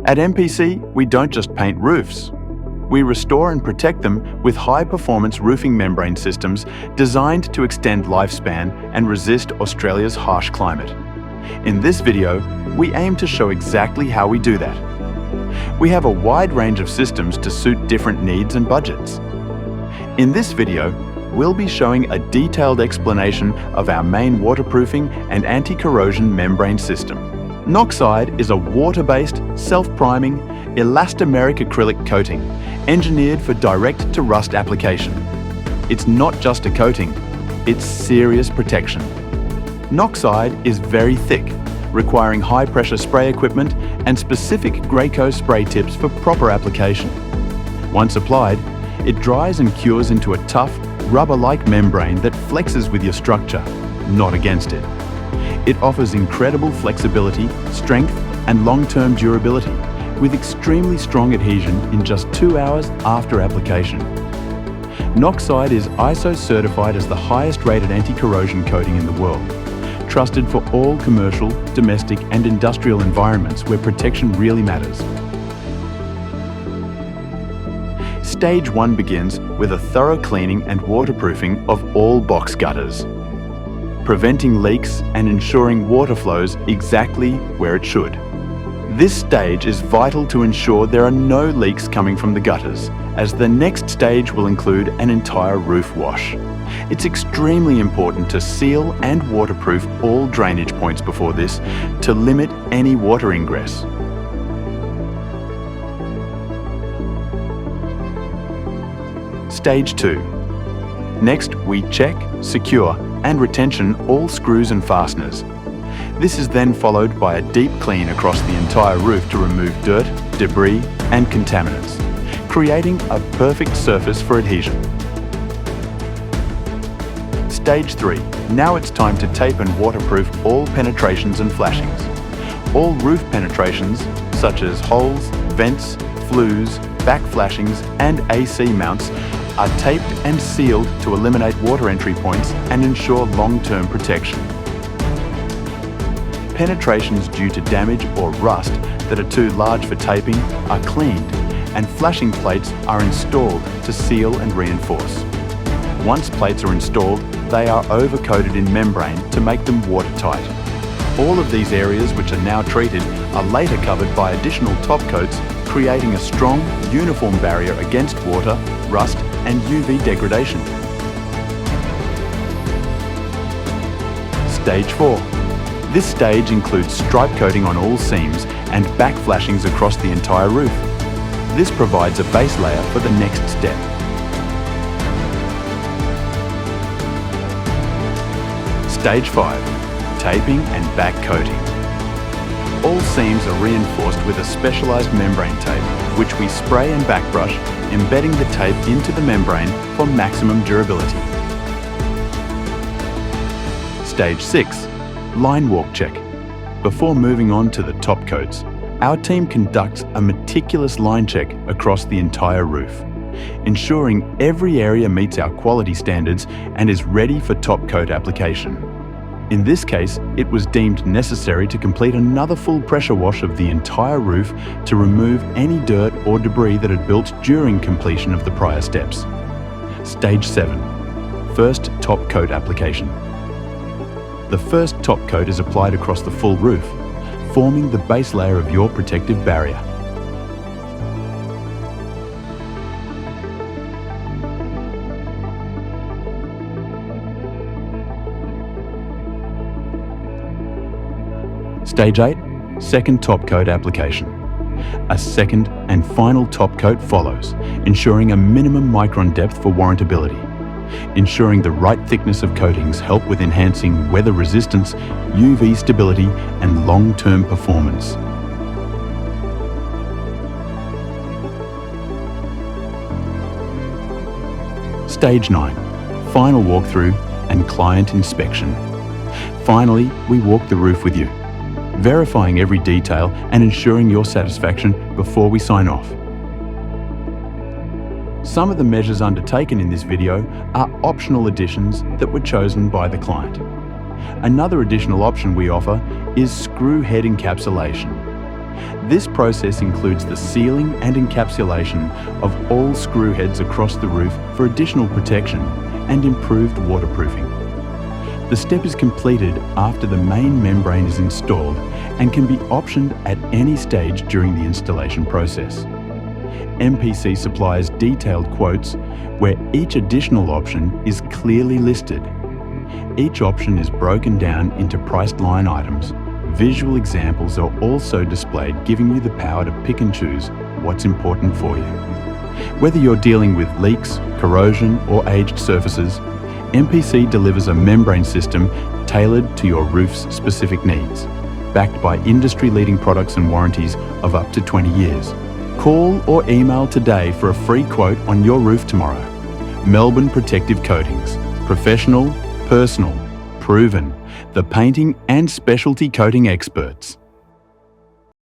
At MPC, we don't just paint roofs. We restore and protect them with high-performance roofing membrane systems designed to extend lifespan and resist Australia's harsh climate. In this video, we aim to show exactly how we do that. We have a wide range of systems to suit different needs and budgets. In this video, we'll be showing a detailed explanation of our main waterproofing and anti-corrosion membrane system. Noxyde is a water-based, self-priming, elastomeric acrylic coating engineered for direct-to-rust application. It's not just a coating, it's serious protection. Noxyde is very thick, requiring high-pressure spray equipment and specific Graco spray tips for proper application. Once applied, it dries and cures into a tough, rubber-like membrane that flexes with your structure, not against it. It offers incredible flexibility, strength, and long-term durability, with extremely strong adhesion in just 2 hours after application. Noxyde is ISO certified as the highest rated anti-corrosion coating in the world, trusted for all commercial, domestic, and industrial environments where protection really matters. Stage 1 begins with a thorough cleaning and waterproofing of all box gutters, preventing leaks and ensuring water flows exactly where it should. This stage is vital to ensure there are no leaks coming from the gutters, as the next stage will include an entire roof wash. It's extremely important to seal and waterproof all drainage points before this to limit any water ingress. Stage 2. Next, we check, secure, and retention all screws and fasteners. This is then followed by a deep clean across the entire roof to remove dirt, debris, and contaminants, creating a perfect surface for adhesion. Stage 3. Now it's time to tape and waterproof all penetrations and flashings. All roof penetrations, such as holes, vents, flues, back flashings, and AC mounts, are taped and sealed to eliminate water entry points and ensure long-term protection. Penetrations due to damage or rust that are too large for taping are cleaned, and flashing plates are installed to seal and reinforce. Once plates are installed, they are overcoated in membrane to make them watertight. All of these areas, which are now treated, are later covered by additional top coats, creating a strong, uniform barrier against water, rust, and UV degradation. Stage 4. This stage includes stripe coating on all seams and back flashings across the entire roof. This provides a base layer for the next step. Stage 5. Taping and back coating. All seams are reinforced with a specialised membrane tape, which we spray and backbrush, embedding the tape into the membrane for maximum durability. Stage 6. Line walk check. Before moving on to the top coats, our team conducts a meticulous line check across the entire roof, ensuring every area meets our quality standards and is ready for top coat application. In this case, it was deemed necessary to complete another full pressure wash of the entire roof to remove any dirt or debris that had built during completion of the prior steps. Stage 7. First top coat application. The first top coat is applied across the full roof, forming the base layer of your protective barrier. Stage 8. Second top coat application. A second and final top coat follows, ensuring a minimum micron depth for warrantability. Ensuring the right thickness of coatings help with enhancing weather resistance, UV stability, and long-term performance. Stage 9. Final walkthrough and client inspection. Finally, we walk the roof with you, verifying every detail and ensuring your satisfaction before we sign off. Some of the measures undertaken in this video are optional additions that were chosen by the client. Another additional option we offer is screw head encapsulation. This process includes the sealing and encapsulation of all screw heads across the roof for additional protection and improved waterproofing. The step is completed after the main membrane is installed and can be optioned at any stage during the installation process. MPC supplies detailed quotes where each additional option is clearly listed. Each option is broken down into priced line items. Visual examples are also displayed, giving you the power to pick and choose what's important for you. Whether you're dealing with leaks, corrosion, or aged surfaces, MPC delivers a membrane system tailored to your roof's specific needs, backed by industry-leading products and warranties of up to 20 years. Call or email today for a free quote on your roof tomorrow. Melbourne Protective Coatings. Professional, personal, proven. The painting and specialty coating experts.